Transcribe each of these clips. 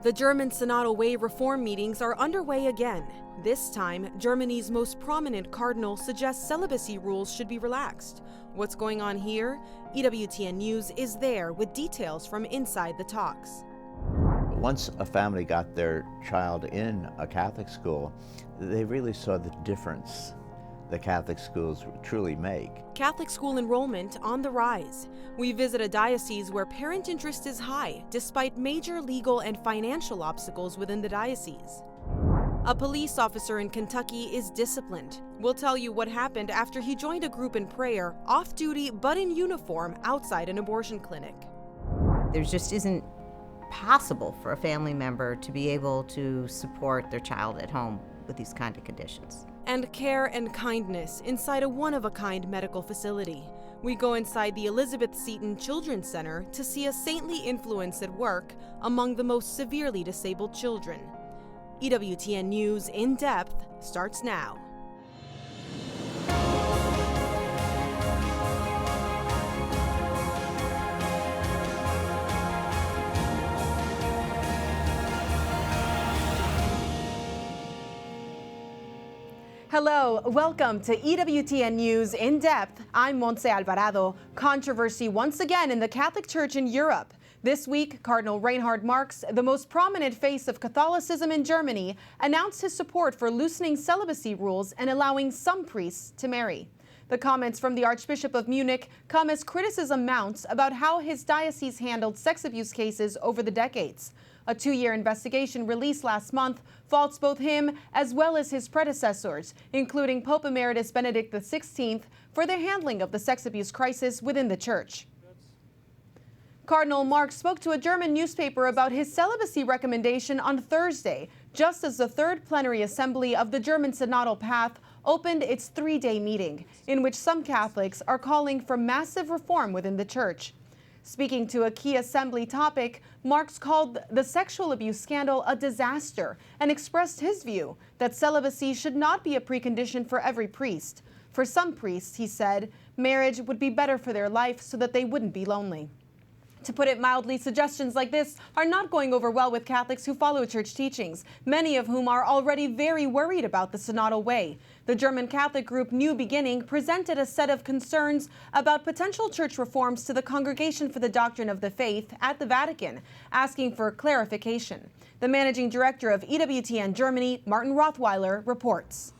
The German Synodal Way reform meetings are underway again. This time, Germany's most prominent cardinal suggests celibacy rules should be relaxed. What's going on here? EWTN News is there with details from inside the talks. Once a family got their child in a Catholic school, they really saw the difference the Catholic schools truly make. Catholic school enrollment on the rise. We visit a diocese where parent interest is high, despite major legal and financial obstacles within the diocese. A police officer in Kentucky is disciplined. We'll tell you what happened after he joined a group in prayer, off-duty but in uniform, outside an abortion clinic. There just isn't possible for a family member to be able to support their child at home with these kind of conditions. And care and kindness inside a one-of-a-kind medical facility. We go inside the Elizabeth Seton Children's Center to see a saintly influence at work among the most severely disabled children. EWTN News In Depth starts now. Hello, welcome to EWTN News In Depth. I'm Montse Alvarado. Controversy once again in the Catholic Church in Europe. This week, Cardinal Reinhard Marx, the most prominent face of Catholicism in Germany, announced his support for loosening celibacy rules and allowing some priests to marry. The comments from the Archbishop of Munich come as criticism mounts about how his diocese handled sex abuse cases over the decades. A 2-year investigation released last month faults both him as well as his predecessors, including Pope Emeritus Benedict XVI, for their handling of the sex abuse crisis within the Church. Cardinal Marx spoke to a German newspaper about his celibacy recommendation on Thursday, just as the third plenary assembly of the German Synodal Path opened its 3-day meeting, in which some Catholics are calling for massive reform within the Church. Speaking to a key assembly topic, Marx called the sexual abuse scandal a disaster and expressed his view that celibacy should not be a precondition for every priest. For some priests, he said, marriage would be better for their life so that they wouldn't be lonely. To put it mildly, suggestions like this are not going over well with Catholics who follow church teachings, many of whom are already very worried about the synodal way. The German Catholic group New Beginning presented a set of concerns about potential church reforms to the Congregation for the Doctrine of the Faith at the Vatican, asking for clarification. The managing director of EWTN Germany, Martin Rothweiler, reports.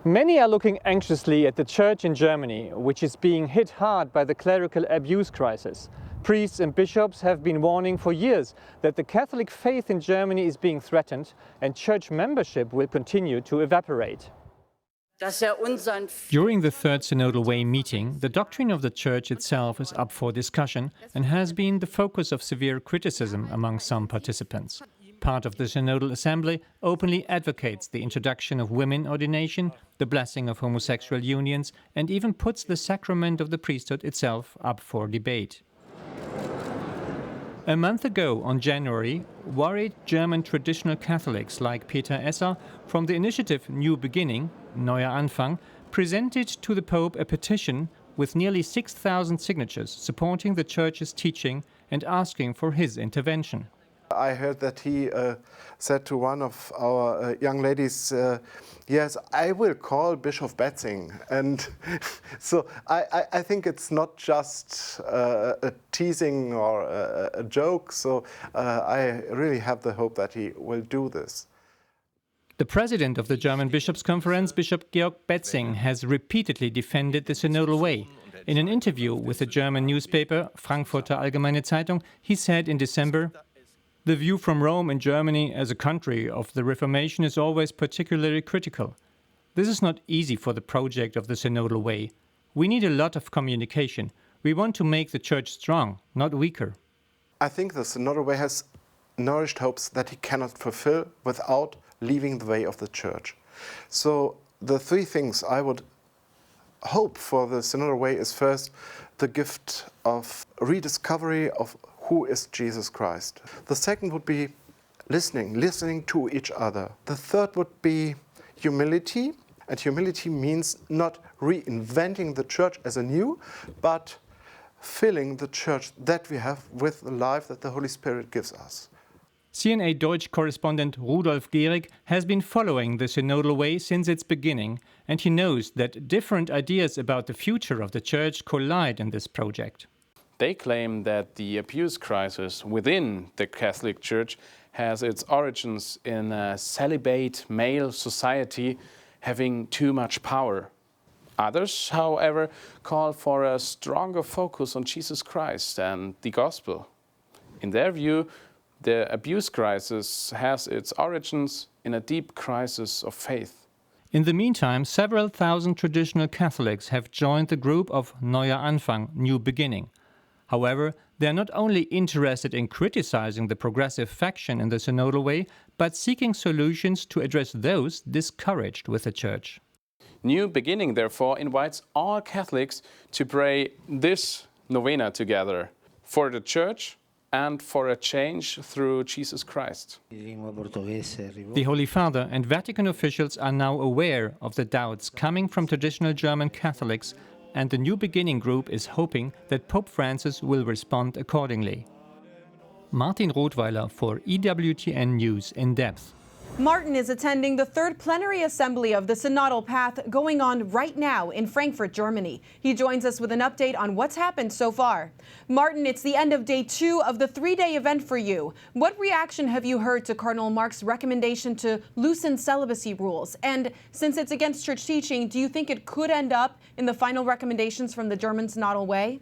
Many are looking anxiously at the church in Germany, which is being hit hard by the clerical abuse crisis. Priests and bishops have been warning for years that the Catholic faith in Germany is being threatened and church membership will continue to evaporate. During the Third Synodal Way meeting, the doctrine of the Church itself is up for discussion and has been the focus of severe criticism among some participants. Part of the Synodal Assembly openly advocates the introduction of women ordination, the blessing of homosexual unions, and even puts the sacrament of the priesthood itself up for debate. A month ago, on January, worried German traditional Catholics like Peter Esser from the initiative New Beginning, Neuer Anfang, presented to the Pope a petition with nearly 6,000 signatures supporting the Church's teaching and asking for his intervention. I heard that he said to one of our young ladies, yes, I will call Bishop Betzing. And so I think it's not just a teasing or a joke, so I really have the hope that he will do this. The president of the German Bishops' Conference, Bishop Georg Betzing, has repeatedly defended the Synodal Way. In an interview with the German newspaper Frankfurter Allgemeine Zeitung, he said in December, "The view from Rome and Germany as a country of the Reformation is always particularly critical. This is not easy for the project of the Synodal Way. We need a lot of communication. We want to make the Church strong, not weaker." I think the Synodal Way has nourished hopes that he cannot fulfill without leaving the way of the Church. So the 3 things I would hope for the Synodal Way is first the gift of rediscovery of who is Jesus Christ. The second would be listening to each other. The third would be humility, and humility means not reinventing the Church as anew, but filling the Church that we have with the life that the Holy Spirit gives us. CNA Deutsch correspondent Rudolf Gehrig has been following the Synodal Way since its beginning, and he knows that different ideas about the future of the Church collide in this project. They claim that the abuse crisis within the Catholic Church has its origins in a celibate male society having too much power. Others, however, call for a stronger focus on Jesus Christ and the Gospel. In their view, the abuse crisis has its origins in a deep crisis of faith. In the meantime, several thousand traditional Catholics have joined the group of Neuer Anfang, New Beginning. However, they are not only interested in criticizing the progressive faction in the Synodal Way, but seeking solutions to address those discouraged with the Church. New Beginning, therefore, invites all Catholics to pray this novena together for the Church and for a change through Jesus Christ. The Holy Father and Vatican officials are now aware of the doubts coming from traditional German Catholics, and the New Beginning group is hoping that Pope Francis will respond accordingly. Martin Rothweiler for EWTN News in Depth. Martin is attending the third plenary assembly of the Synodal Path going on right now in Frankfurt, Germany. He joins us with an update on what's happened so far. Martin, it's the end of day 2 of the 3-day event for you. What reaction have you heard to Cardinal Mark's recommendation to loosen celibacy rules? And since it's against church teaching, do you think it could end up in the final recommendations from the German Synodal Way?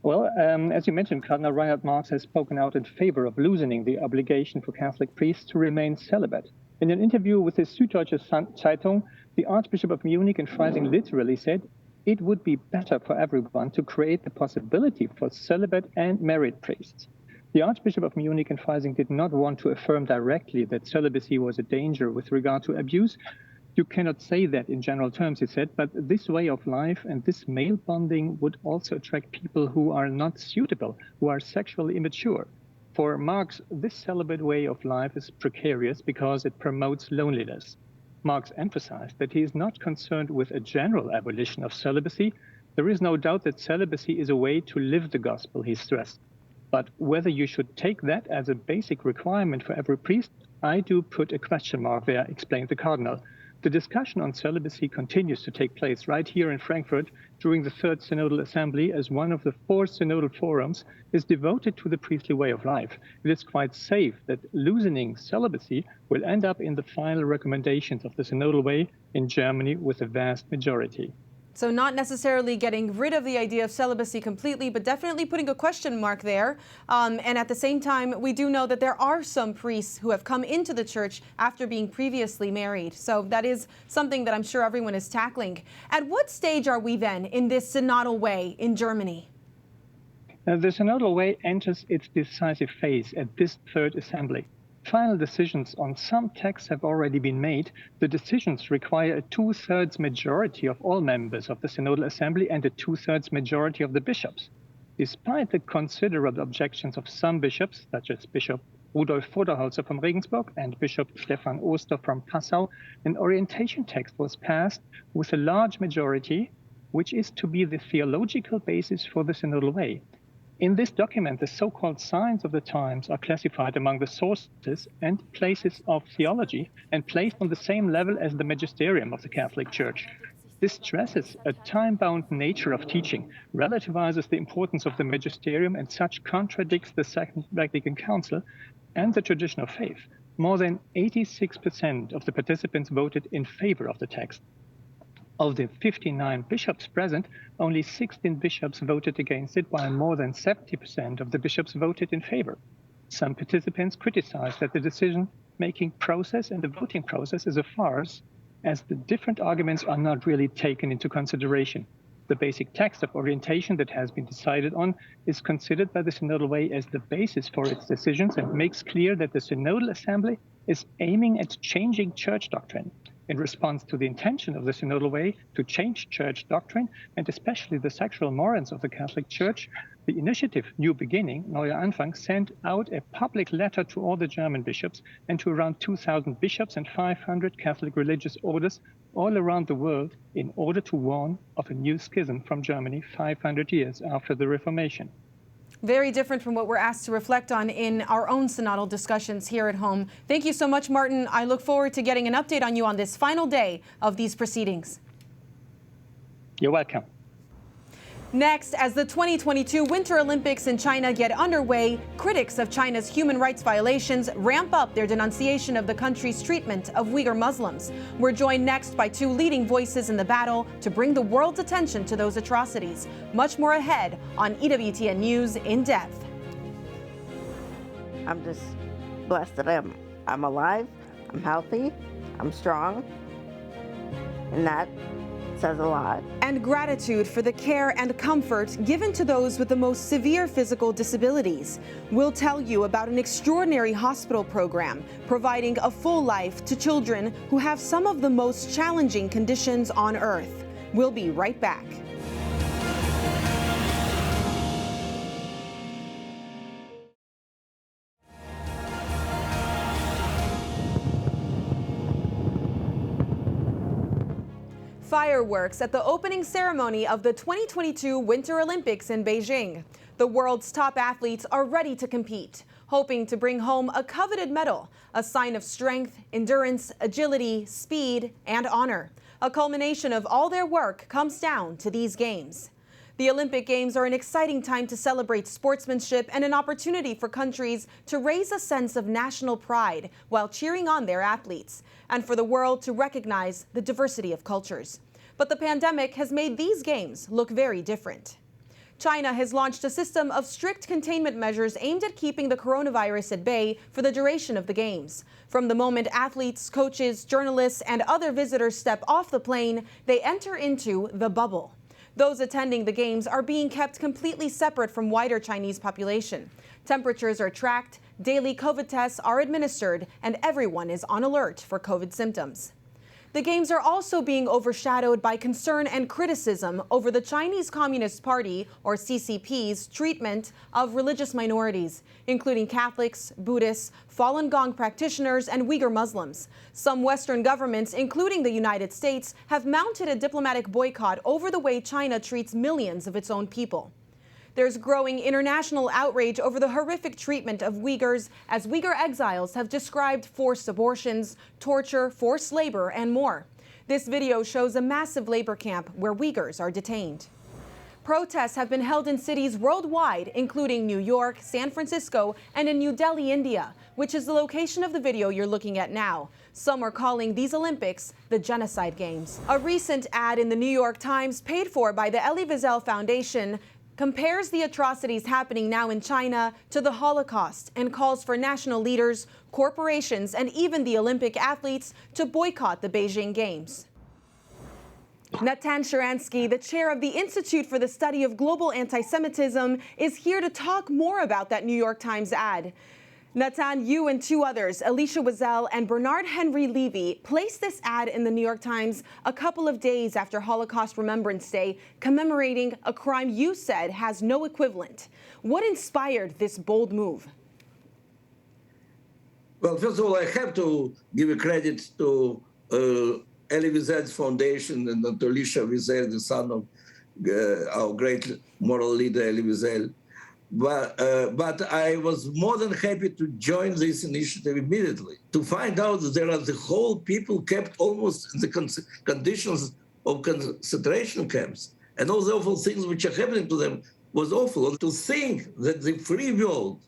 Well, as you mentioned, Cardinal Reinhard Marx has spoken out in favor of loosening the obligation for Catholic priests to remain celibate. In an interview with the Süddeutsche Zeitung, the Archbishop of Munich in Freising literally said, "It would be better for everyone to create the possibility for celibate and married priests." The Archbishop of Munich in Freising did not want to affirm directly that celibacy was a danger with regard to abuse. You cannot say that in general terms, he said, but this way of life and this male bonding would also attract people who are not suitable, who are sexually immature. For Marx, this celibate way of life is precarious because it promotes loneliness. Marx emphasized that he is not concerned with a general abolition of celibacy. There is no doubt that celibacy is a way to live the gospel, he stressed. But whether you should take that as a basic requirement for every priest, I do put a question mark there, explained the Cardinal. The discussion on celibacy continues to take place right here in Frankfurt during the Third Synodal Assembly, as one of the 4 synodal forums is devoted to the priestly way of life. It is quite safe that loosening celibacy will end up in the final recommendations of the Synodal Way in Germany with a vast majority. So not necessarily getting rid of the idea of celibacy completely, but definitely putting a question mark there. And at the same time, we do know that there are some priests who have come into the church after being previously married. So that is something that I'm sure everyone is tackling. At what stage are we then in this synodal way in Germany? The Synodal Way enters its decisive phase at this third assembly. Final decisions on some texts have already been made. The decisions require a 2/3 majority of all members of the Synodal Assembly and a 2/3 majority of the bishops. Despite the considerable objections of some bishops, such as Bishop Rudolf Voderholzer from Regensburg and Bishop Stefan Oster from Passau, an orientation text was passed with a large majority, which is to be the theological basis for the Synodal Way. In this document, the so-called signs of the times are classified among the sources and places of theology and placed on the same level as the magisterium of the Catholic Church. This stresses a time-bound nature of teaching, relativizes the importance of the magisterium, and such contradicts the Second Vatican Council and the tradition of faith. More than 86% of the participants voted in favor of the text. Of the 59 bishops present, only 16 bishops voted against it, while more than 70% of the bishops voted in favor. Some participants criticized that the decision-making process and the voting process is a farce, as the different arguments are not really taken into consideration. The basic text of orientation that has been decided on is considered by the Synodal Way as the basis for its decisions and makes clear that the Synodal Assembly is aiming at changing church doctrine. In response to the intention of the Synodal Way to change church doctrine, and especially the sexual morals of the Catholic Church, the initiative New Beginning, Neuer Anfang, sent out a public letter to all the German bishops and to around 2,000 bishops and 500 Catholic religious orders all around the world in order to warn of a new schism from Germany 500 years after the Reformation. Very different from what we're asked to reflect on in our own synodal discussions here at home. Thank you so much, Martin. I look forward to getting an update on you on this final day of these proceedings. You're welcome. Next, as the 2022 Winter Olympics in China get underway, critics of China's human rights violations ramp up their denunciation of the country's treatment of Uyghur Muslims. We're joined next by two leading voices in the battle to bring the world's attention to those atrocities. Much more ahead on EWTN News In Depth. I'm just blessed that I'm alive, I'm healthy, I'm strong, and that says a lot. And gratitude for the care and comfort given to those with the most severe physical disabilities. We'll tell you about an extraordinary hospital program providing a full life to children who have some of the most challenging conditions on earth. We'll be right back. Fireworks at the opening ceremony of the 2022 Winter Olympics in Beijing. The world's top athletes are ready to compete, hoping to bring home a coveted medal, a sign of strength, endurance, agility, speed, and honor. A culmination of all their work comes down to these games. The Olympic Games are an exciting time to celebrate sportsmanship and an opportunity for countries to raise a sense of national pride while cheering on their athletes, and for the world to recognize the diversity of cultures. But the pandemic has made these games look very different. China has launched a system of strict containment measures aimed at keeping the coronavirus at bay for the duration of the Games. From the moment athletes, coaches, journalists, and other visitors step off the plane, they enter into the bubble. Those attending the Games are being kept completely separate from wider Chinese population. Temperatures are tracked, daily COVID tests are administered, and everyone is on alert for COVID symptoms. The Games are also being overshadowed by concern and criticism over the Chinese Communist Party, or CCP's, treatment of religious minorities, including Catholics, Buddhists, Falun Gong practitioners, and Uyghur Muslims. Some Western governments, including the United States, have mounted a diplomatic boycott over the way China treats millions of its own people. There's growing international outrage over the horrific treatment of Uyghurs, as Uyghur exiles have described forced abortions, torture, forced labor, and more. This video shows a massive labor camp where Uyghurs are detained. Protests have been held in cities worldwide, including New York, San Francisco, and in New Delhi, India, which is the location of the video you're looking at now. Some are calling these Olympics the Genocide Games. A recent ad in the New York Times, paid for by the Elie Wiesel Foundation, compares the atrocities happening now in China to the Holocaust and calls for national leaders, corporations, and even the Olympic athletes to boycott the Beijing Games. Natan Sharansky, the chair of the Institute for the Study of Global Anti-Semitism, is here to talk more about that New York Times ad. Natan, you and two others, Alicia Wiesel and Bernard Henry Levy, placed this ad in the New York Times a couple of days after Holocaust Remembrance Day, commemorating a crime you said has no equivalent. What inspired this bold move? Well, first of all, I have to give a credit to Elie Wiesel's foundation and to Alicia Wiesel, the son of our great moral leader, Elie Wiesel. But I was more than happy to join this initiative immediately, to find out that there are the whole people kept almost in the conditions of concentration camps, and all the awful things which are happening to them was awful. And to think that the free world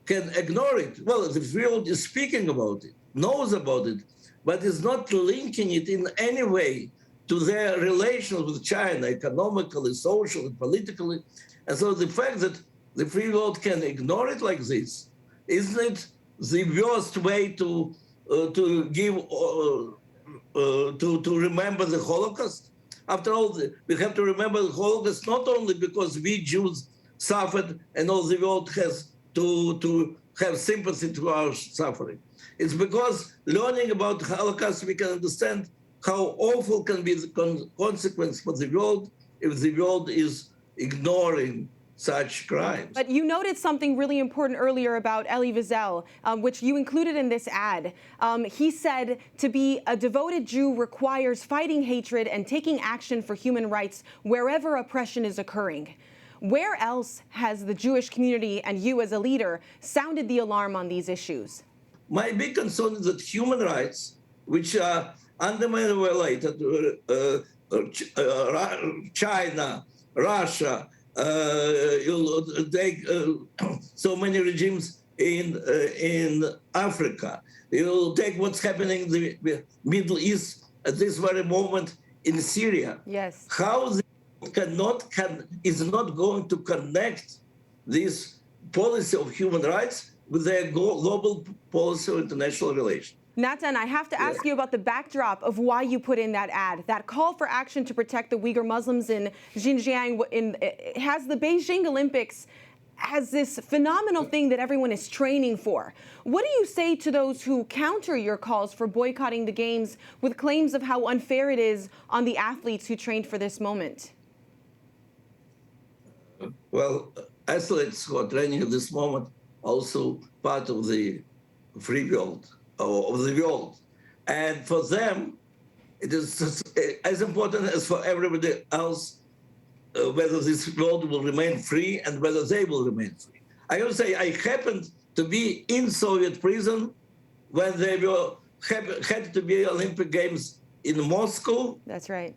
can ignore it, well, the free world is speaking about it, knows about it, but is not linking it in any way to their relations with China, economically, socially, politically. And so the fact that the free world can ignore it like this, isn't it the worst way to remember the Holocaust? After all, we have to remember the Holocaust not only because we Jews suffered and all the world has to have sympathy to our suffering. It's because learning about the Holocaust, we can understand how awful can be the consequence for the world if the world is ignoring such crimes. But you noted something really important earlier about Elie Wiesel, which you included in this ad. He said to be a devoted Jew requires fighting hatred and taking action for human rights wherever oppression is occurring. Where else has the Jewish community and you as a leader sounded the alarm on these issues? My big concern is that human rights, which are undermined and violated, China, Russia, you'll take so many regimes in Africa. You'll take what's happening in the Middle East at this very moment in Syria. Yes. How they is not going to connect this policy of human rights with their global policy of international relations. Natan, I have to ask you about the backdrop of why you put in that ad. That call for action to protect the Uyghur Muslims in Xinjiang has the Beijing Olympics as this phenomenal thing that everyone is training for. What do you say to those who counter your calls for boycotting the games with claims of how unfair it is on the athletes who trained for this moment? Well, athletes who are training at this moment also part of the free world, of the world. And for them, it is as important as for everybody else whether this world will remain free and whether they will remain free. I have to say, I happened to be in Soviet prison when they had to be Olympic Games in Moscow. That's right.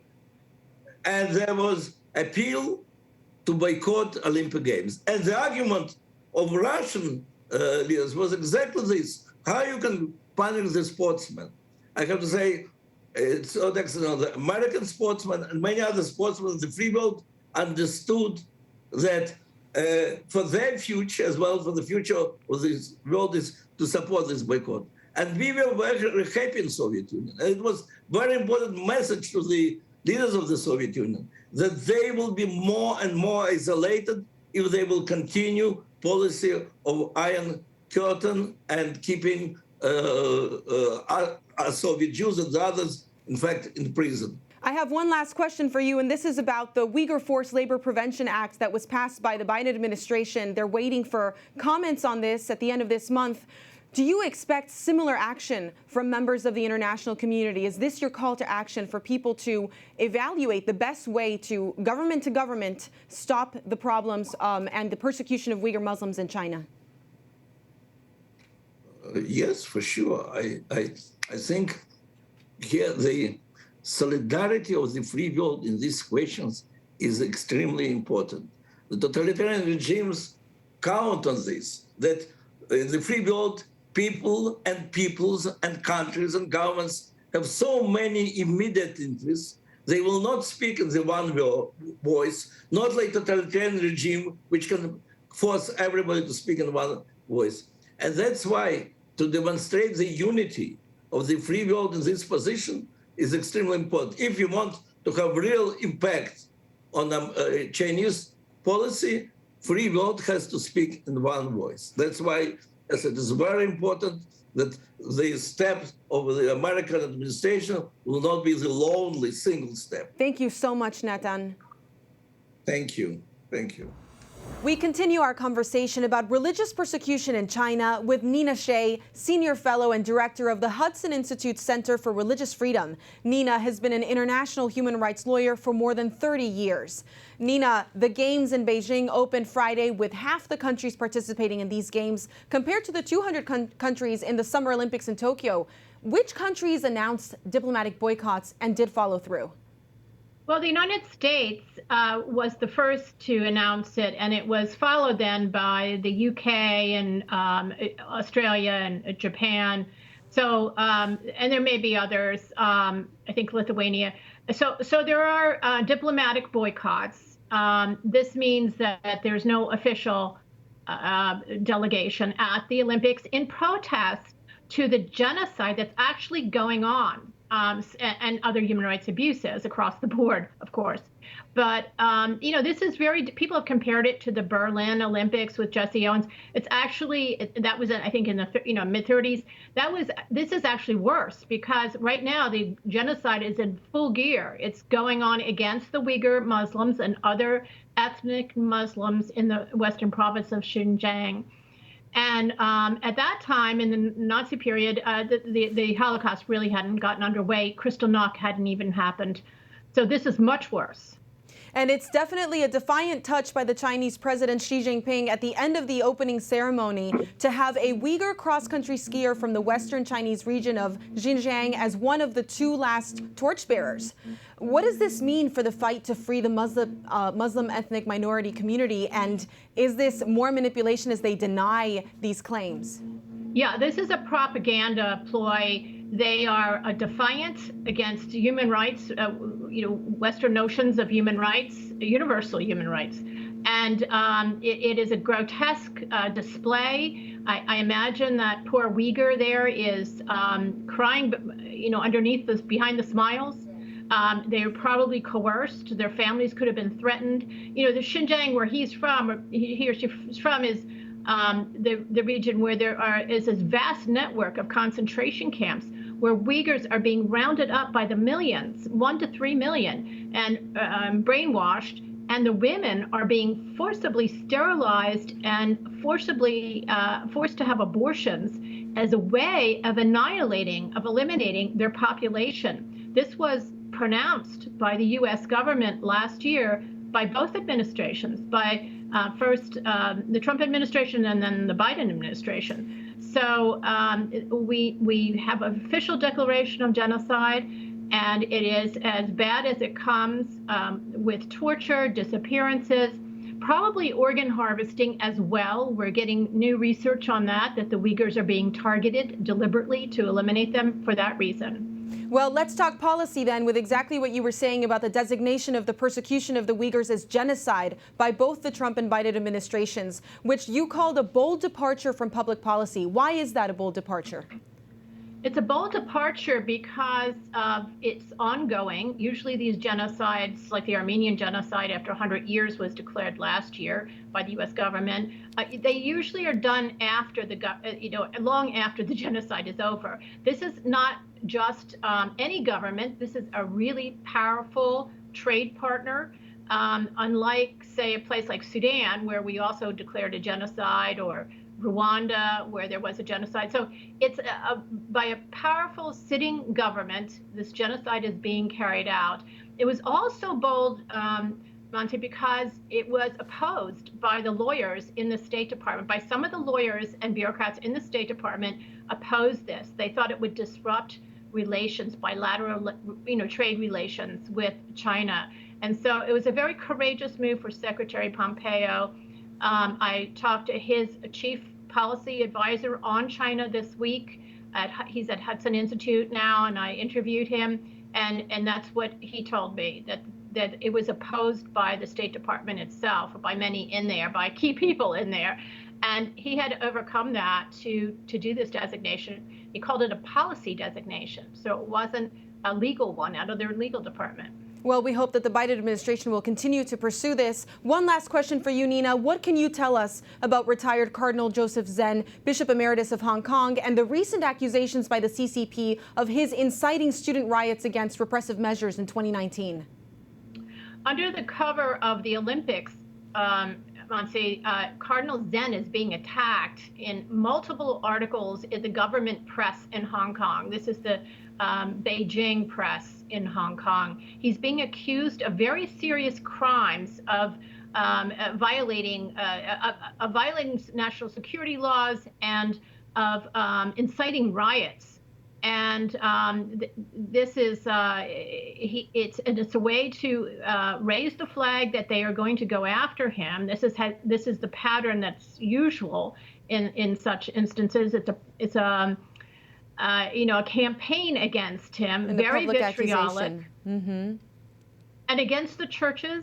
And there was appeal to boycott Olympic Games. And the argument of Russian leaders was exactly this: how you can punish the sportsmen. I have to say, it's the American sportsmen and many other sportsmen in the free world understood that for their future as well, for the future of this world, is to support this boycott. And we were very happy in Soviet Union. And it was very important message to the leaders of the Soviet Union that they will be more and more isolated if they will continue policy of Iron Curtain and keeping Soviet Jews and the others, in fact, in prison. I have one last question for you, and this is about the Uyghur Forced Labor Prevention Act that was passed by the Biden administration. They're waiting for comments on this at the end of this month. Do you expect similar action from members of the international community? Is this your call to action for people to evaluate the best way to government stop the problems and the persecution of Uyghur Muslims in China? Yes, for sure. I think here the solidarity of the free world in these questions is extremely important. The totalitarian regimes count on this, that in the free world, people and peoples and countries and governments have so many immediate interests. They will not speak in the one voice, not like totalitarian regime, which can force everybody to speak in one voice. And that's why to demonstrate the unity of the free world in this position is extremely important. If you want to have real impact on Chinese policy, free world has to speak in one voice. That's why, as it is very important that the steps of the American administration will not be the lonely single step. Thank you so much, Natan. Thank you. Thank you. We continue our conversation about religious persecution in China with Nina Shea, Senior Fellow and Director of the Hudson Institute Center for Religious Freedom. Nina has been an international human rights lawyer for more than 30 years. Nina, the games in Beijing opened Friday with half the countries participating in these games compared to the 200 countries in the Summer Olympics in Tokyo. Which countries announced diplomatic boycotts and did follow through? Well, the United States was the first to announce it, and it was followed then by the UK and Australia and Japan. So, and there may be others, I think Lithuania. So there are diplomatic boycotts. This means that there's no official delegation at the Olympics in protest to the genocide that's actually going on. And other human rights abuses across the board, of course. But, this is people have compared it to the Berlin Olympics with Jesse Owens. It's actually, that was, I think, in the mid-30s. This is actually worse because right now the genocide is in full gear. It's going on against the Uyghur Muslims and other ethnic Muslims in the western province of Xinjiang. And at that time, in the Nazi period, the Holocaust really hadn't gotten underway. Kristallnacht hadn't even happened. So this is much worse. And it's definitely a defiant touch by the Chinese President Xi Jinping at the end of the opening ceremony to have a Uyghur cross-country skier from the western Chinese region of Xinjiang as one of the 2 last torchbearers. What does this mean for the fight to free the Muslim ethnic minority community? And is this more manipulation as they deny these claims? Yeah, this is a propaganda ploy. They are a defiance against human rights, Western notions of human rights, universal human rights. And it is a grotesque display. I imagine that poor Uyghur there is crying, underneath behind the smiles. They were probably coerced. Their families could have been threatened. The Xinjiang, where he's from, or he or she's from, is the region where there is this vast network of concentration camps where Uyghurs are being rounded up by the millions, 1 to 3 million, and brainwashed, and the women are being forcibly sterilized and forced to have abortions as a way of eliminating their population. This was pronounced by the U.S. government last year by both administrations, by first the Trump administration and then the Biden administration. So we have an official declaration of genocide, and it is as bad as it comes, with torture, disappearances, probably organ harvesting as well. We're getting new research on that the Uyghurs are being targeted deliberately to eliminate them for that reason. Well, let's talk policy then, with exactly what you were saying about the designation of the persecution of the Uyghurs as genocide by both the Trump and Biden administrations, which you called a bold departure from public policy. Why is that a bold departure? It's a bold departure because it's ongoing. Usually these genocides, like the Armenian genocide after 100 years was declared last year by the U.S. government, they usually are done after long after the genocide is over. This is not just any government. This is a really powerful trade partner. Unlike, say, a place like Sudan, where we also declared a genocide, or Rwanda, where there was a genocide. So it's by a powerful sitting government, this genocide is being carried out. It was also bold, Monty, because it was opposed by the lawyers in the State Department, by some of the lawyers and bureaucrats in the State Department opposed this. They thought it would disrupt relations, bilateral, trade relations with China. And so it was a very courageous move for Secretary Pompeo. I talked to his chief policy advisor on China this week. He's at Hudson Institute now, and I interviewed him, and that's what he told me, that it was opposed by the State Department itself, by many in there, by key people in there. And he had to overcome that to do this designation. He called it a policy designation, so it wasn't a legal one out of their legal department. Well, we hope that the Biden administration will continue to pursue this. One last question for you, Nina. What can you tell us about retired Cardinal Joseph Zen, Bishop Emeritus of Hong Kong, and the recent accusations by the CCP of his inciting student riots against repressive measures in 2019? Under the cover of the Olympics, Cardinal Zen is being attacked in multiple articles in the government press in Hong Kong. This is the Beijing press in Hong Kong. He's being accused of very serious crimes of violating national security laws and of inciting riots. And this is it's a way to raise the flag that they are going to go after him. This is the pattern that's usual in such instances. It's a campaign against him, very vitriolic, and against the churches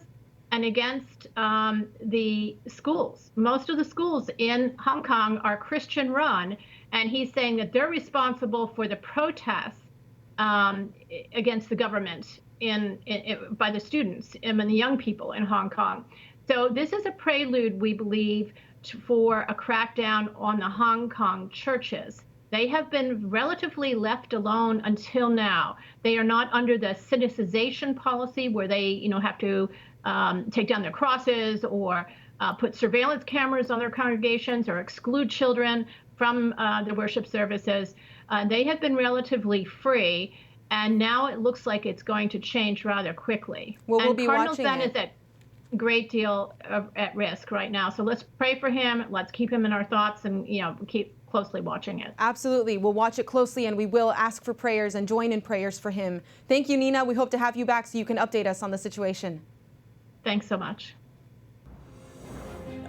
and against the schools. Most of the schools in Hong Kong are Christian run, and he's saying that they're responsible for the protests against the government by the students and the young people in Hong Kong. So this is a prelude, we believe, for a crackdown on the Hong Kong churches. They have been relatively left alone until now. They are not under the sinicization policy where they, have to take down their crosses or put surveillance cameras on their congregations or exclude children from the worship services. They have been relatively free, and now it looks like it's going to change rather quickly. Well, we'll and be Cardinal watching Zen it. great deal at risk right now. So let's pray for him. Let's keep him in our thoughts and, keep closely watching it. Absolutely. We'll watch it closely and we will ask for prayers and join in prayers for him. Thank you, Nina. We hope to have you back so you can update us on the situation. Thanks so much.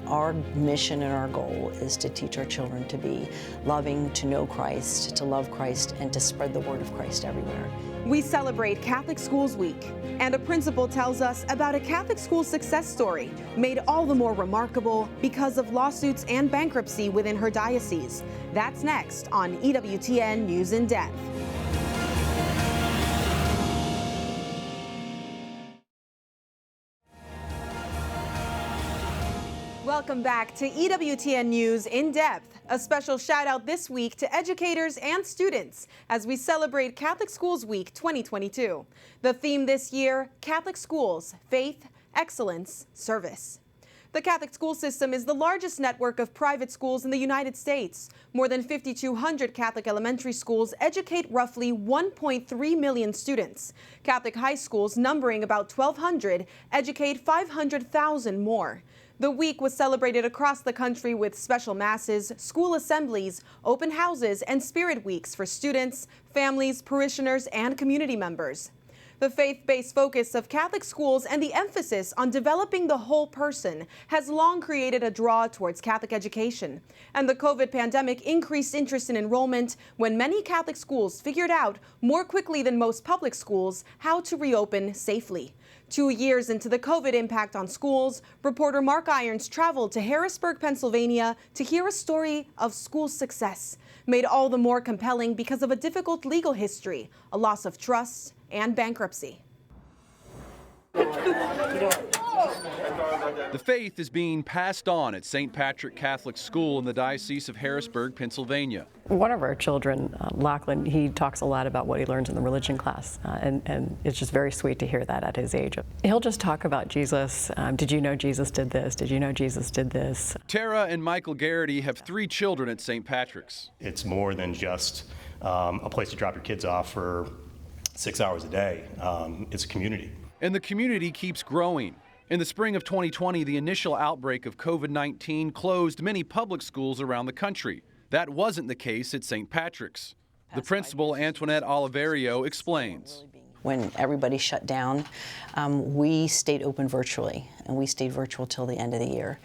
Our mission and our goal is to teach our children to be loving, to know Christ, to love Christ, and to spread the word of Christ everywhere. We celebrate Catholic Schools Week, and a principal tells us about a Catholic school success story made all the more remarkable because of lawsuits and bankruptcy within her diocese. That's next on EWTN News in Depth. Welcome back to EWTN News in Depth. A special shout out this week to educators and students as we celebrate Catholic Schools Week 2022. The theme this year, Catholic Schools, Faith, Excellence, Service. The Catholic school system is the largest network of private schools in the United States. More than 5,200 Catholic elementary schools educate roughly 1.3 million students. Catholic high schools, numbering about 1,200, educate 500,000 more. The week was celebrated across the country with special masses, school assemblies, open houses, and spirit weeks for students, families, parishioners, and community members. The faith-based focus of Catholic schools and the emphasis on developing the whole person has long created a draw towards Catholic education. And the COVID pandemic increased interest in enrollment when many Catholic schools figured out more quickly than most public schools how to reopen safely. 2 years into the COVID impact on schools, reporter Mark Irons traveled to Harrisburg, Pennsylvania to hear a story of school success, made all the more compelling because of a difficult legal history, a loss of trust, and bankruptcy. The faith is being passed on at St. Patrick Catholic School in the Diocese of Harrisburg, Pennsylvania. One of our children, Lachlan, he talks a lot about what he learns in the religion class, and it's just very sweet to hear that at his age. He'll just talk about Jesus. Did you know Jesus did this? Did you know Jesus did this? Tara and Michael Garrity have 3 children at St. Patrick's. It's more than just a place to drop your kids off for 6 hours a day. It's a community. And the community keeps growing. In the spring of 2020, the initial outbreak of COVID-19 closed many public schools around the country. That wasn't the case at St. Patrick's. The principal, Antoinette Oliverio, explains. When everybody shut down, we stayed open virtually, and we stayed virtual till the end of the year.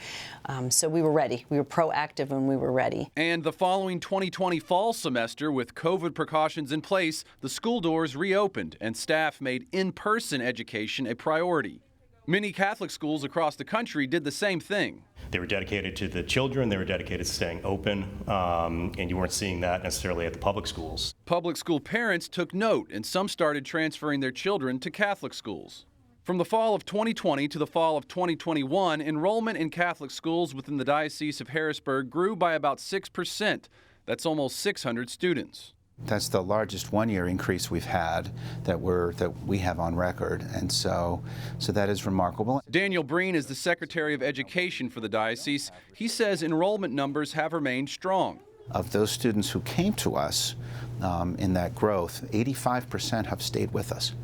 So we were ready. We were proactive and we were ready. And the following 2020 fall semester, with COVID precautions in place, the school doors reopened and staff made in-person education a priority. Many Catholic schools across the country did the same thing. They were dedicated to the children, they were dedicated to staying open, and you weren't seeing that necessarily at the public schools. Public school parents took note, and some started transferring their children to Catholic schools. From the fall of 2020 to the fall of 2021, enrollment in Catholic schools within the Diocese of Harrisburg grew by about 6%. That's almost 600 students. That's the largest one-year increase we've had that we have on record, and so that is remarkable. Daniel Breen is the Secretary of Education for the diocese. He says enrollment numbers have remained strong. Of those students who came to us in that growth, 85% have stayed with us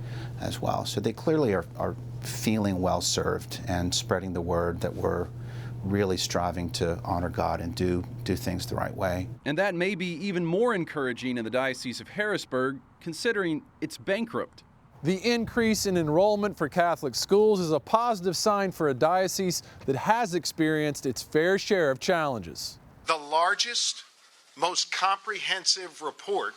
as well. So they clearly are feeling well served and spreading the word that we're really striving to honor God and do things the right way. And that may be even more encouraging in the Diocese of Harrisburg, considering it's bankrupt. The increase in enrollment for Catholic schools is a positive sign for a diocese that has experienced its fair share of challenges. The largest, most comprehensive report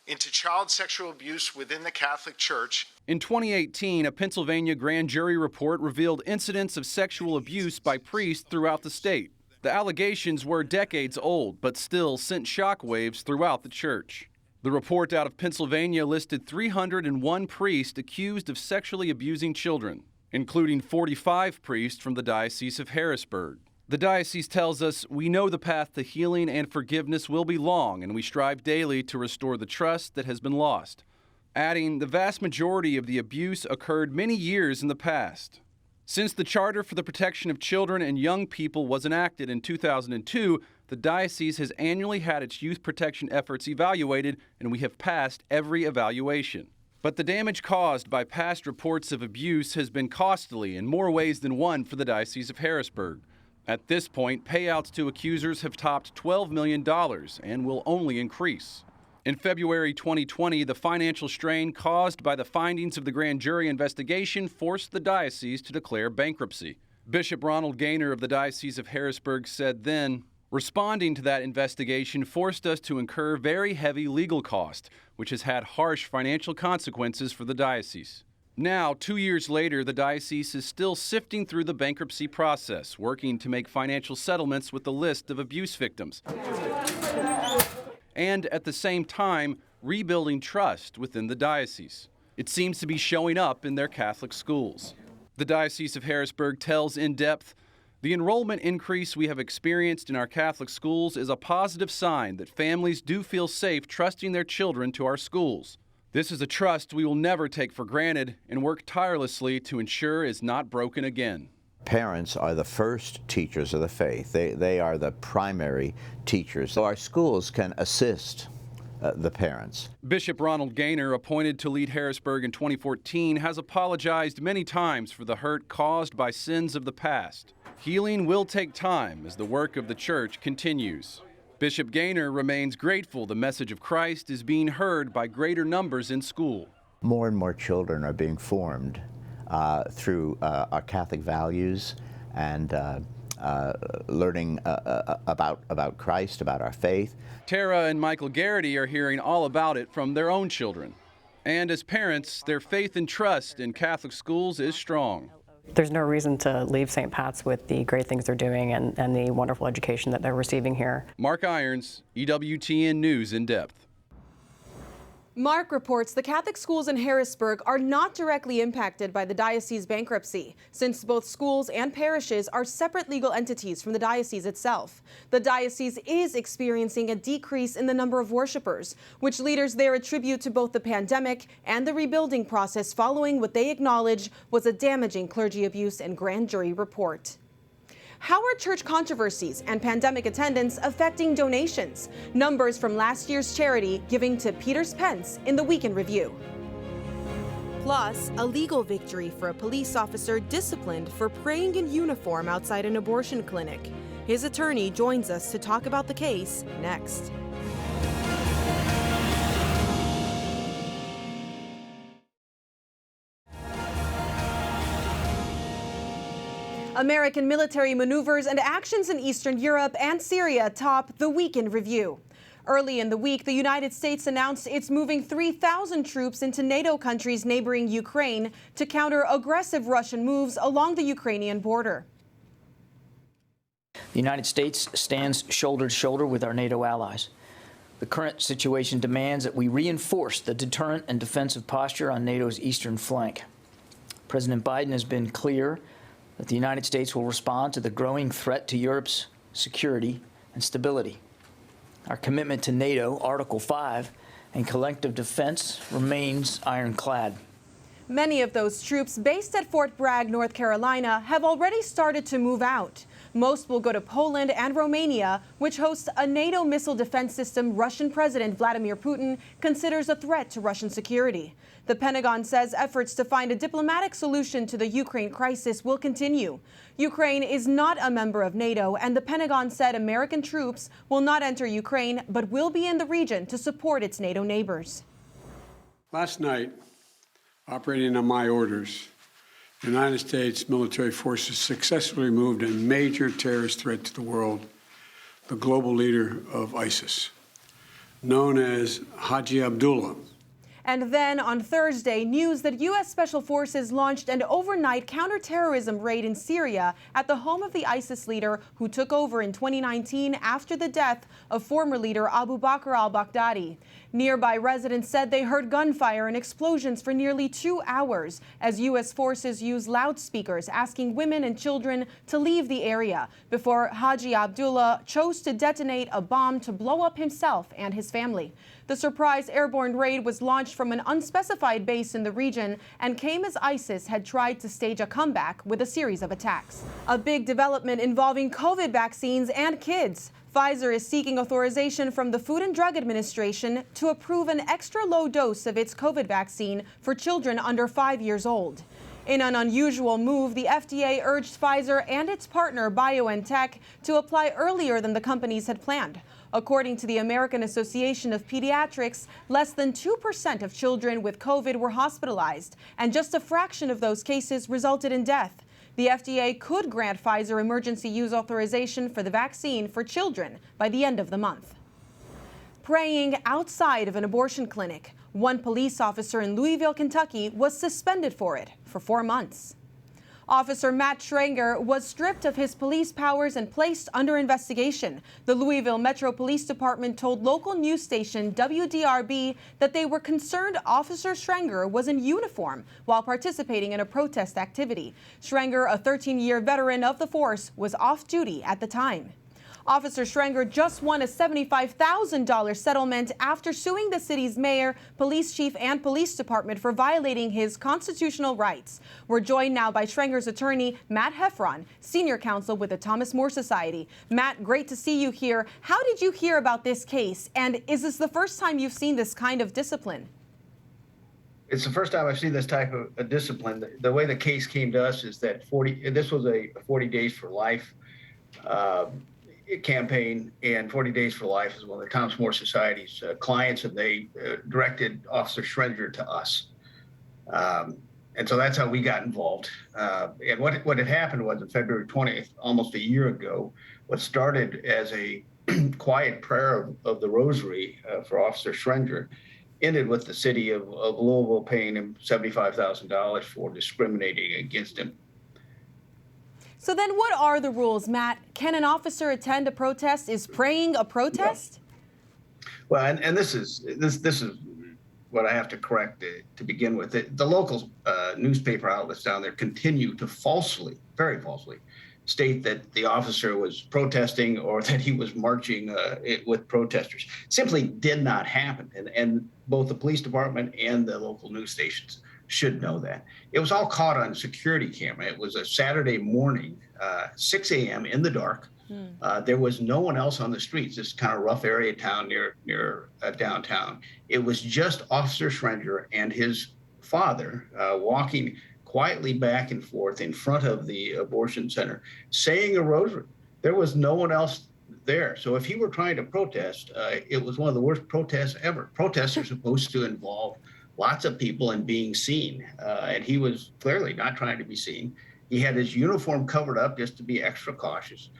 into child sexual abuse within the Catholic Church. In 2018, a Pennsylvania grand jury report revealed incidents of sexual abuse by priests throughout the state. The allegations were decades old, but still sent shockwaves throughout the church. The report out of Pennsylvania listed 301 priests accused of sexually abusing children, including 45 priests from the Diocese of Harrisburg. The diocese tells us, we know the path to healing and forgiveness will be long, and we strive daily to restore the trust that has been lost. Adding, the vast majority of the abuse occurred many years in the past. Since the Charter for the Protection of Children and Young People was enacted in 2002, the diocese has annually had its youth protection efforts evaluated, and we have passed every evaluation. But the damage caused by past reports of abuse has been costly in more ways than one for the Diocese of Harrisburg. At this point, payouts to accusers have topped $12 million and will only increase. In February 2020, the financial strain caused by the findings of the grand jury investigation forced the diocese to declare bankruptcy. Bishop Ronald Gaynor of the Diocese of Harrisburg said then, "Responding to that investigation forced us to incur very heavy legal costs, which has had harsh financial consequences for the diocese." Now, 2 years later, the diocese is still sifting through the bankruptcy process, working to make financial settlements with the list of abuse victims. And at the same time, rebuilding trust within the diocese. It seems to be showing up in their Catholic schools. The Diocese of Harrisburg tells In Depth, "The enrollment increase we have experienced in our Catholic schools is a positive sign that families do feel safe trusting their children to our schools. This is a trust we will never take for granted and work tirelessly to ensure is not broken again." Parents are the first teachers of the faith. They are the primary teachers. So our schools can assist the parents. Bishop Ronald Gaynor, appointed to lead Harrisburg in 2014, has apologized many times for the hurt caused by sins of the past. Healing will take time as the work of the church continues. Bishop Gaynor remains grateful the message of Christ is being heard by greater numbers in school. More and more children are being formed through our Catholic values and learning about Christ, about our faith. Tara and Michael Garrity are hearing all about it from their own children. And as parents, their faith and trust in Catholic schools is strong. There's no reason to leave St. Pat's with the great things they're doing and the wonderful education that they're receiving here. Mark Irons, EWTN News In Depth. Mark reports the Catholic schools in Harrisburg are not directly impacted by the diocese bankruptcy, since both schools and parishes are separate legal entities from the diocese itself. The diocese is experiencing a decrease in the number of worshipers, which leaders there attribute to both the pandemic and the rebuilding process following what they acknowledge was a damaging clergy abuse and grand jury report. How are church controversies and pandemic attendance affecting donations? Numbers from last year's charity giving to Peter's Pence in the Week in Review. Plus, a legal victory for a police officer disciplined for praying in uniform outside an abortion clinic. His attorney joins us to talk about the case next. American military maneuvers and actions in Eastern Europe and Syria top the Week in Review. Early in the week, the United States announced it's moving 3,000 troops into NATO countries neighboring Ukraine to counter aggressive Russian moves along the Ukrainian border. The United States stands shoulder to shoulder with our NATO allies. The current situation demands that we reinforce the deterrent and defensive posture on NATO's eastern flank. President Biden has been clear that the United States will respond to the growing threat to Europe's security and stability. Our commitment to NATO, Article 5, and collective defense remains ironclad. Many of those troops based at Fort Bragg, North Carolina, have already started to move out. Most will go to Poland and Romania, which hosts a NATO missile defense system Russian President Vladimir Putin considers a threat to Russian security. The Pentagon says efforts to find a diplomatic solution to the Ukraine crisis will continue. Ukraine is not a member of NATO, and the Pentagon said American troops will not enter Ukraine, but will be in the region to support its NATO neighbors. Last night, operating on my orders, the United States military forces successfully removed a major terrorist threat to the world, the global leader of ISIS, known as Haji Abdullah. And then on Thursday, news that U.S. Special Forces launched an overnight counterterrorism raid in Syria at the home of the ISIS leader who took over in 2019 after the death of former leader Abu Bakr al-Baghdadi. Nearby residents said they heard gunfire and explosions for nearly 2 hours as U.S. forces used loudspeakers asking women and children to leave the area before Haji Abdullah chose to detonate a bomb to blow up himself and his family. The surprise airborne raid was launched from an unspecified base in the region and came as ISIS had tried to stage a comeback with a series of attacks. A big development involving COVID vaccines and kids. Pfizer is seeking authorization from the Food and Drug Administration to approve an extra low dose of its COVID vaccine for children under 5 years old. In an unusual move, the FDA urged Pfizer and its partner BioNTech to apply earlier than the companies had planned. According to the American Association of Pediatrics, less than 2% of children with COVID were hospitalized, and just a fraction of those cases resulted in death. The FDA could grant Pfizer emergency use authorization for the vaccine for children by the end of the month. Praying outside of an abortion clinic. One police officer in Louisville, Kentucky, was suspended for it for 4 months. Officer Matt Schrenger was stripped of his police powers and placed under investigation. The Louisville Metro Police Department told local news station WDRB that they were concerned Officer Schrenger was in uniform while participating in a protest activity. Schrenger, a 13-year veteran of the force, was off duty at the time. Officer Schrenger just won a $75,000 settlement after suing the city's mayor, police chief, and police department for violating his constitutional rights. We're joined now by Schrenger's attorney, Matt Heffron, senior counsel with the Thomas More Society. Matt, great to see you here. How did you hear about this case? And is this the first time you've seen this kind of discipline? It's the first time I've seen this type of discipline. The way the case came to us is that this was a 40 Days for Life campaign, and 40 Days for Life is one of the Thomas More Society's clients, and they directed Officer Schrenger to us. And so that's how we got involved. And what had happened was on February 20th, almost a year ago, what started as a quiet prayer of the rosary for Officer Schrenger ended with the city of Louisville paying him $75,000 for discriminating against him. So then what are the rules, Matt? Can an officer attend a protest? Is praying a protest? Well, and this is what I have to correct to begin with. The local newspaper outlets down there continue to falsely, very falsely, state that the officer was protesting or that he was marching with protesters. Simply did not happen. And both the police department and the local news stations should know that. It was all caught on security camera. It was a Saturday morning, 6 a.m. in the dark. There was no one else on the streets. This kind of rough area town near downtown. It was just Officer Schrenger and his father walking quietly back and forth in front of the abortion center, saying a rosary. There was no one else there. So if he were trying to protest, it was one of the worst protests ever. Protests are supposed to involve lots of people and being seen. And he was clearly not trying to be seen. He had his uniform covered up just to be extra cautious.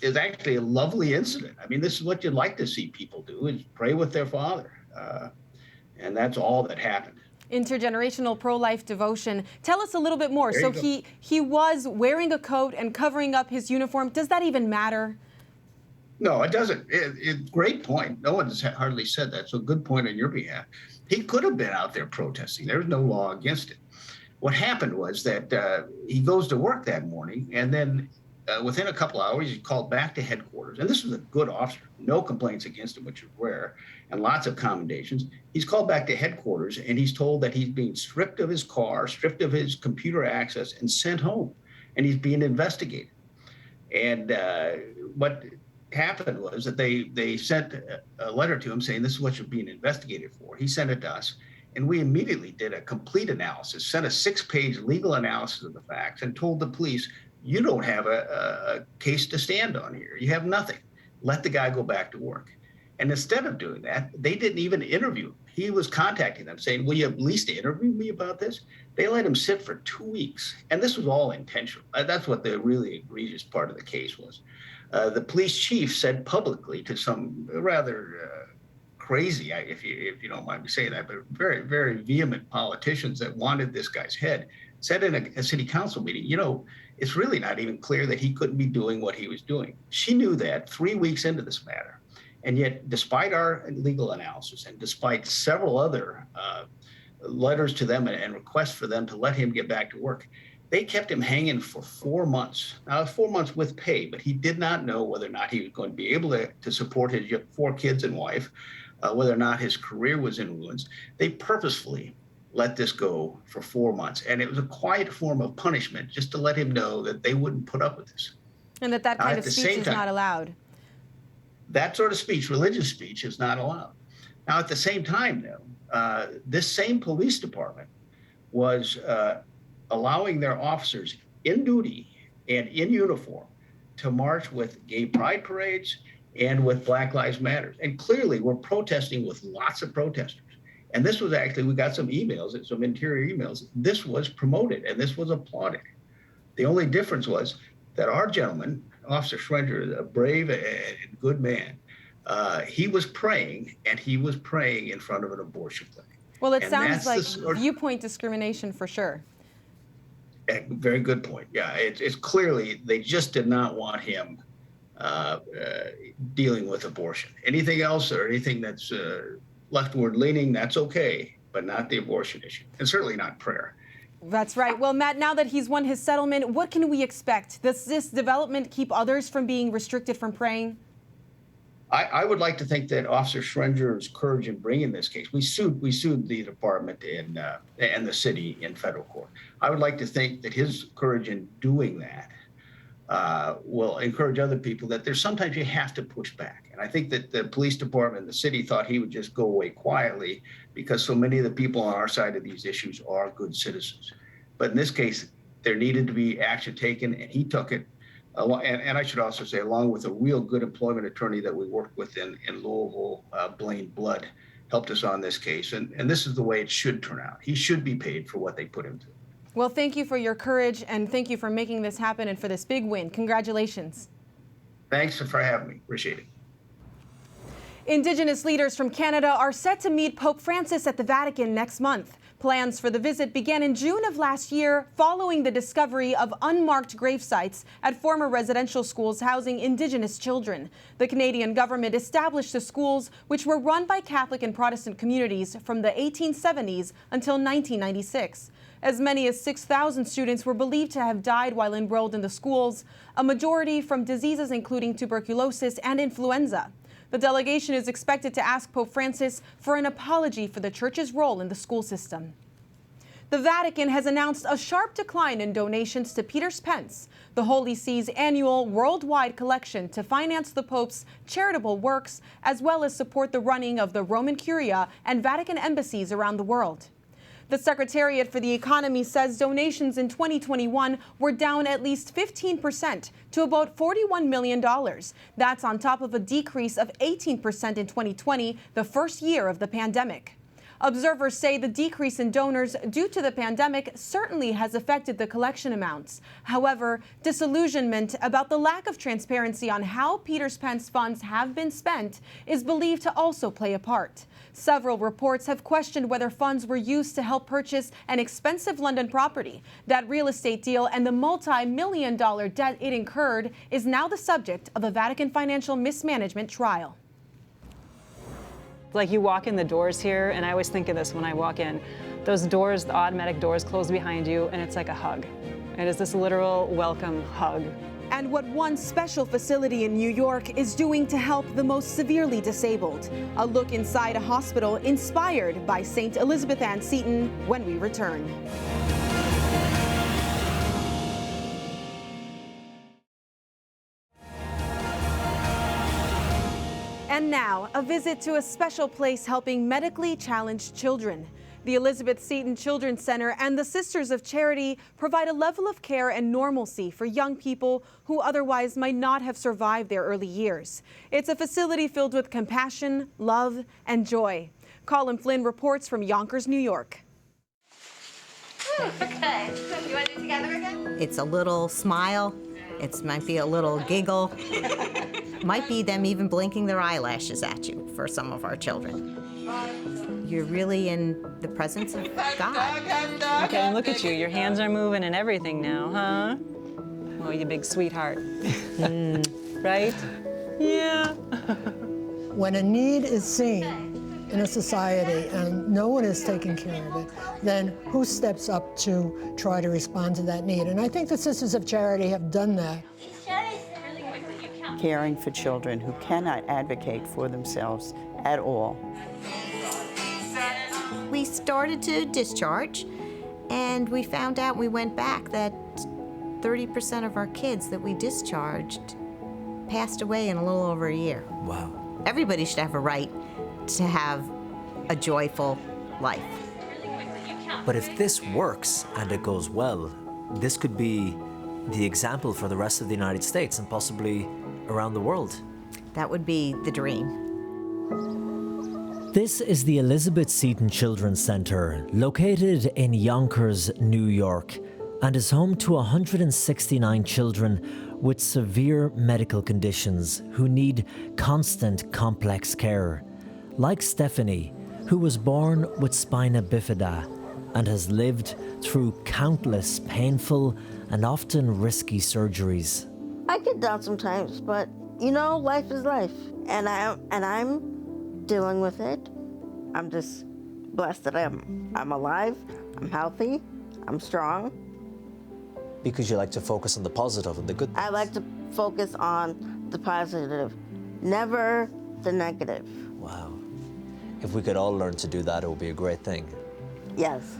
It's actually a lovely incident. I mean, this is what you'd like to see people do, is pray with their father. And that's all that happened. Intergenerational pro-life devotion. Tell us a little bit more. So he was wearing a coat and covering up his uniform. Does that even matter? No, it doesn't. Great point. No one's hardly said that. So good point on your behalf. He could have been out there protesting. There's no law against it. What happened was that he goes to work that morning, and then within a couple hours, he's called back to headquarters. And this was a good officer. No complaints against him, which is rare, and lots of commendations. He's called back to headquarters, and he's told that he's being stripped of his car, stripped of his computer access, and sent home. And he's being investigated. And what happened was that they sent a letter to him saying, this is what you're being investigated for. He sent it to us, and we immediately did a complete analysis, sent a 6-page legal analysis of the facts, and told the police, you don't have a case to stand on here. You have nothing. Let the guy go back to work. And instead of doing that, they didn't even interview him. He was contacting them saying, will you at least interview me about this? They let him sit for 2 weeks. And this was all intentional. That's what the really egregious part of the case was. The police chief said publicly to some rather crazy, if you don't mind me saying that, but very, very vehement politicians that wanted this guy's head, said in a city council meeting, you know, it's really not even clear that he couldn't be doing what he was doing. She knew that 3 weeks into this matter. And yet, despite our legal analysis and despite several other letters to them and requests for them to let him get back to work, they kept him hanging for 4 months. Now, 4 months with pay, but he did not know whether or not he was going to be able to support his 4 kids and wife, whether or not his career was in ruins. They purposefully let this go for 4 months. And it was a quiet form of punishment just to let him know that they wouldn't put up with this. And that kind of speech is not allowed. That sort of speech, religious speech, is not allowed. Now, at the same time, though, this same police department was allowing their officers in duty and in uniform to march with gay pride parades and with Black Lives Matter. And clearly, we're protesting with lots of protesters. And this was actually, we got some emails, some interior emails. This was promoted and this was applauded. The only difference was that our gentleman, Officer Schrenger, a brave and good man, he was praying, and he was praying in front of an abortion clinic. Well, it sounds like viewpoint discrimination for sure. Very good point. Yeah, it's clearly they just did not want him dealing with abortion. Anything else or anything that's leftward leaning, that's okay, but not the abortion issue, and certainly not prayer. That's right. Well, Matt, now that he's won his settlement, what can we expect? Does this development keep others from being restricted from praying? I would like to think that Officer Schrenger's courage in bringing this case, we sued the department and the city in federal court. I would like to think that his courage in doing that will encourage other people that there's sometimes you have to push back. And I think that the police department and the city thought he would just go away quietly because so many of the people on our side of these issues are good citizens. But in this case, there needed to be action taken, and he took it. And I should also say, along with a real good employment attorney that we worked with in Louisville, Blaine Blood, helped us on this case. And this is the way it should turn out. He should be paid for what they put him through. Well, thank you for your courage, and thank you for making this happen and for this big win. Congratulations. Thanks for having me. Appreciate it. Indigenous leaders from Canada are set to meet Pope Francis at the Vatican next month. Plans for the visit began in June of last year following the discovery of unmarked grave sites at former residential schools housing Indigenous children. The Canadian government established the schools, which were run by Catholic and Protestant communities from the 1870s until 1996. As many as 6,000 students were believed to have died while enrolled in the schools, a majority from diseases including tuberculosis and influenza. The delegation is expected to ask Pope Francis for an apology for the Church's role in the school system. The Vatican has announced a sharp decline in donations to Peter Spence, the Holy See's annual worldwide collection to finance the Pope's charitable works, as well as support the running of the Roman Curia and Vatican embassies around the world. The Secretariat for the Economy says donations in 2021 were down at least 15% to about $41 million. That's on top of a decrease of 18% in 2020, the first year of the pandemic. Observers say the decrease in donors due to the pandemic certainly has affected the collection amounts. However, disillusionment about the lack of transparency on how Peter Spence funds have been spent is believed to also play a part. Several reports have questioned whether funds were used to help purchase an expensive London property. That real estate deal and the multi-million-dollar debt it incurred is now the subject of a Vatican financial mismanagement trial. Like you walk in the doors here, and I always think of this when I walk in. Those doors, the automatic doors close behind you, and it's like a hug. It is this literal welcome hug. And what one special facility in New York is doing to help the most severely disabled. A look inside a hospital inspired by St. Elizabeth Ann Seton when we return. And now, a visit to a special place helping medically challenged children. The Elizabeth Seton Children's Center and the Sisters of Charity provide a level of care and normalcy for young people who otherwise might not have survived their early years. It's a facility filled with compassion, love, and joy. Colin Flynn reports from Yonkers, New York. Okay. You want to do it together again? It's a little smile. It might be a little giggle. Might be them even blinking their eyelashes at you for some of our children. You're really in the presence of God. Okay, and look at you. Your hands are moving and everything now, huh? Oh, you big sweetheart. Right? Yeah. When a need is seen in a society and no one is taking care of it, then who steps up to try to respond to that need? And I think the Sisters of Charity have done that. Caring for children who cannot advocate for themselves at all. We started to discharge, and we found out, we went back, that 30% of our kids that we discharged passed away in a little over a year. Wow. Everybody should have a right to have a joyful life. But if this works and it goes well, this could be the example for the rest of the United States and possibly around the world. That would be the dream. This is the Elizabeth Seton Children's Center, located in Yonkers, New York, and is home to 169 children with severe medical conditions who need constant complex care. Like Stephanie, who was born with spina bifida and has lived through countless painful and often risky surgeries. I get down sometimes, but you know, life is life, and I'm dealing with it. I'm just blessed that I'm alive, I'm healthy, I'm strong. Because you like to focus on the positive and the good things. I like to focus on the positive, never the negative. Wow. If we could all learn to do that, it would be a great thing. Yes.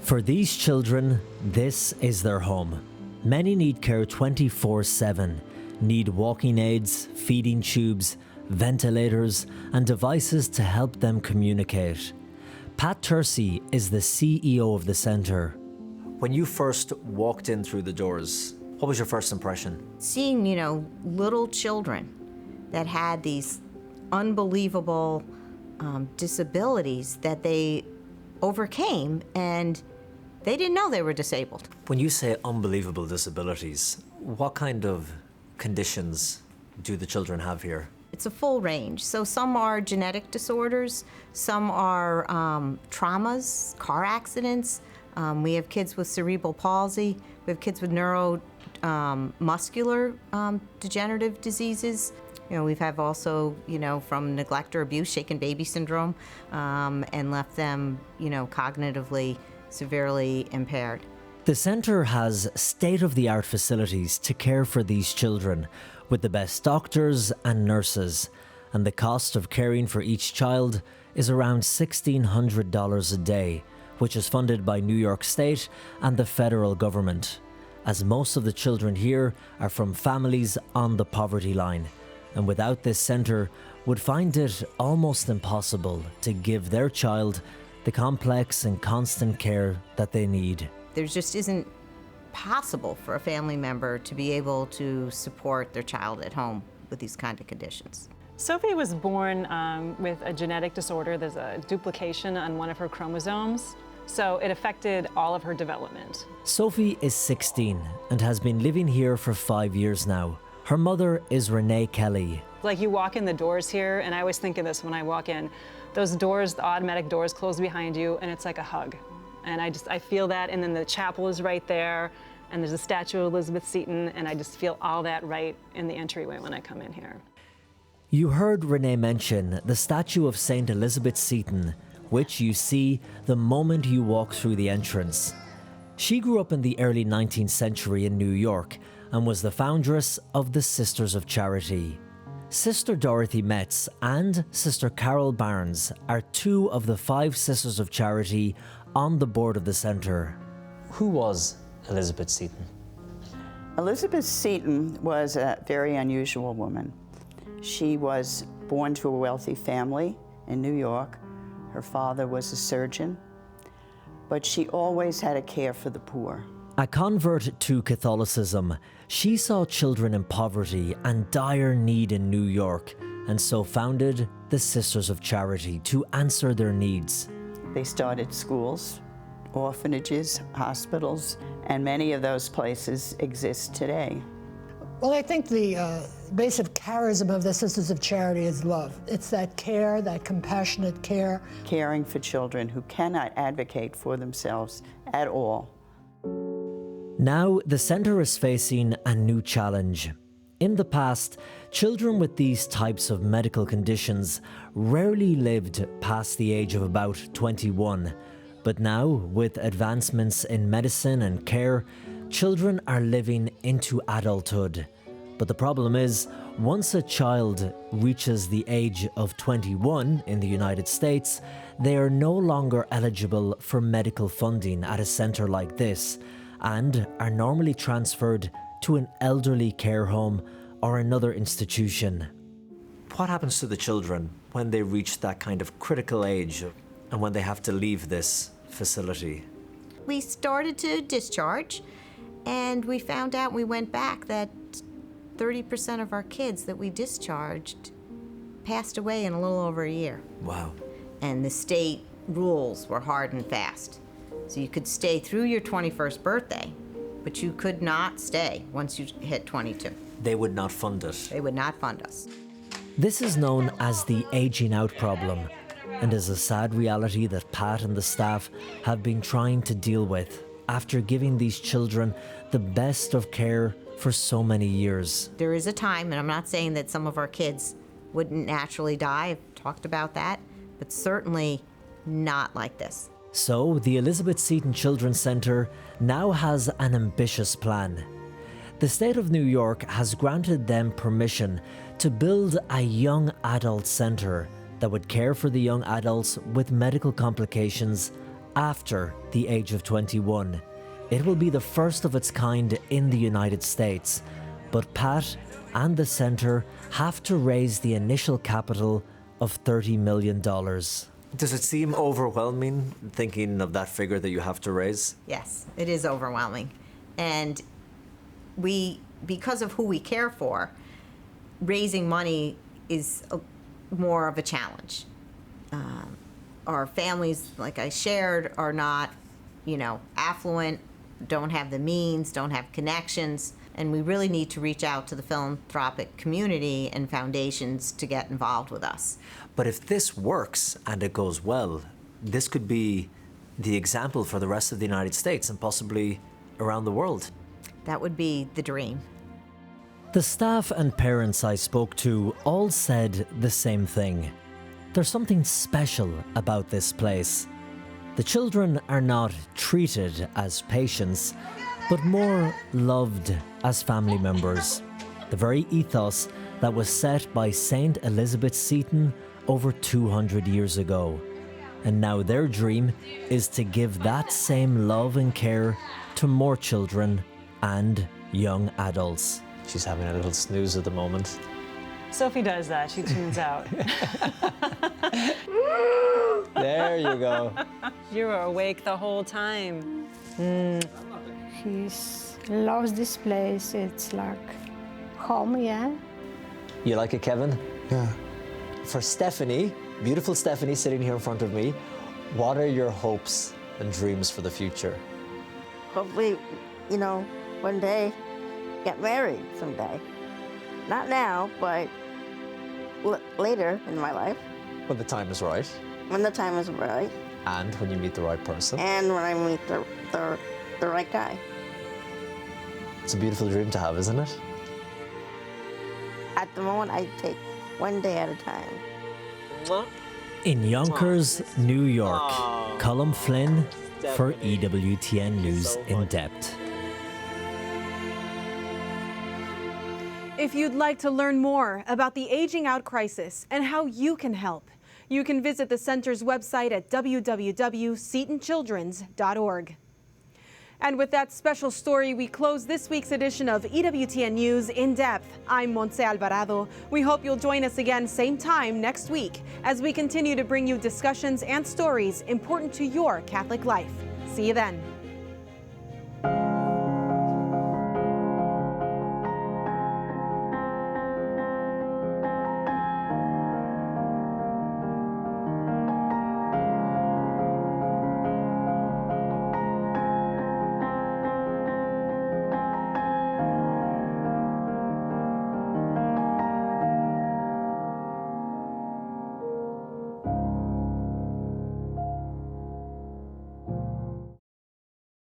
For these children, this is their home. Many need care 24/7, need walking aids, feeding tubes, ventilators, and devices to help them communicate. Pat Tursey is the CEO of the centre. When you first walked in through the doors, what was your first impression? Seeing, little children that had these unbelievable disabilities that they overcame, and they didn't know they were disabled. When you say unbelievable disabilities, what kind of conditions do the children have here? It's a full range. So some are genetic disorders, some are traumas, car accidents. We have kids with cerebral palsy. We have kids with neuromuscular degenerative diseases. We've have also, from neglect or abuse, shaken baby syndrome, and left them, cognitively severely impaired. The centre has state-of-the-art facilities to care for these children, with the best doctors and nurses, and the cost of caring for each child is around $1,600 a day, which is funded by New York State and the federal government, as most of the children here are from families on the poverty line, and without this centre would find it almost impossible to give their child the complex and constant care that they need. There just isn't possible for a family member to be able to support their child at home with these kind of conditions. Sophie was born with a genetic disorder. There's a duplication on one of her chromosomes, so it affected all of her development. Sophie is 16 and has been living here for 5 years now. Her mother is Renee Kelly. Like, you walk in the doors here, and I always think of this when I walk in, those doors, the automatic doors close behind you, and it's like a hug. And I feel that, and then the chapel is right there, and there's a statue of Elizabeth Seton, and I just feel all that right in the entryway when I come in here. You heard Renee mention the statue of St. Elizabeth Seton, which you see the moment you walk through the entrance. She grew up in the early 19th century in New York and was the foundress of the Sisters of Charity. Sister Dorothy Metz and Sister Carol Barnes are two of the 5 Sisters of Charity on the board of the centre. Who was Elizabeth Seton? Elizabeth Seton was a very unusual woman. She was born to a wealthy family in New York. Her father was a surgeon, but she always had a care for the poor. A convert to Catholicism, she saw children in poverty and dire need in New York, and so founded the Sisters of Charity to answer their needs. They started schools, orphanages, hospitals, and many of those places exist today. Well, I think the basic charism of the Sisters of Charity is love. It's that care, that compassionate care. Caring for children who cannot advocate for themselves at all. Now, the centre is facing a new challenge. In the past, children with these types of medical conditions rarely lived past the age of about 21. But now, with advancements in medicine and care, children are living into adulthood. But the problem is, once a child reaches the age of 21 in the United States, they are no longer eligible for medical funding at a centre like this and are normally transferred to an elderly care home or another institution. What happens to the children when they reach that kind of critical age and when they have to leave this facility? We started to discharge, and we found out, we went back, that 30% of our kids that we discharged passed away in a little over a year. Wow. And the state rules were hard and fast. So you could stay through your 21st birthday, but you could not stay once you hit 22. They would not fund it. They would not fund us. This is known as the aging out problem, and is a sad reality that Pat and the staff have been trying to deal with after giving these children the best of care for so many years. There is a time, and I'm not saying that some of our kids wouldn't naturally die, I've talked about that, but certainly not like this. So the Elizabeth Seton Children's Centre now has an ambitious plan. The state of New York has granted them permission to build a young adult centre that would care for the young adults with medical complications after the age of 21. It will be the first of its kind in the United States, but Pat and the centre have to raise the initial capital of $30 million. Does it seem overwhelming thinking of that figure that you have to raise? Yes, it is overwhelming. And we, because of who we care for, raising money is more of a challenge. Our families, like I shared, are not, affluent, don't have the means, don't have connections, and we really need to reach out to the philanthropic community and foundations to get involved with us. But if this works and it goes well, this could be the example for the rest of the United States and possibly around the world. That would be the dream. The staff and parents I spoke to all said the same thing. There's something special about this place. The children are not treated as patients, but more loved as family members. The very ethos that was set by Saint Elizabeth Seton over 200 years ago. And now their dream is to give that same love and care to more children and young adults. She's having a little snooze at the moment. Sophie does that. She tunes out. There you go. You were awake the whole time. He loves this place. It's like home, yeah. You like it, Kevin? Yeah. For Stephanie, beautiful Stephanie sitting here in front of me, what are your hopes and dreams for the future? Hopefully, one day, get married someday. Not now, but later in my life. When the time is right. When the time is right. And when you meet the right person. And when I meet the right guy. It's a beautiful dream to have, isn't it? At the moment, I take one day at a time. In Yonkers, New York, Colm Flynn for EWTN News in Depth. If you'd like to learn more about the aging out crisis and how you can help, you can visit the center's website at www.setonchildrens.org. And with that special story, we close this week's edition of EWTN News in Depth. I'm Montse Alvarado. We hope you'll join us again same time next week as we continue to bring you discussions and stories important to your Catholic life. See you then.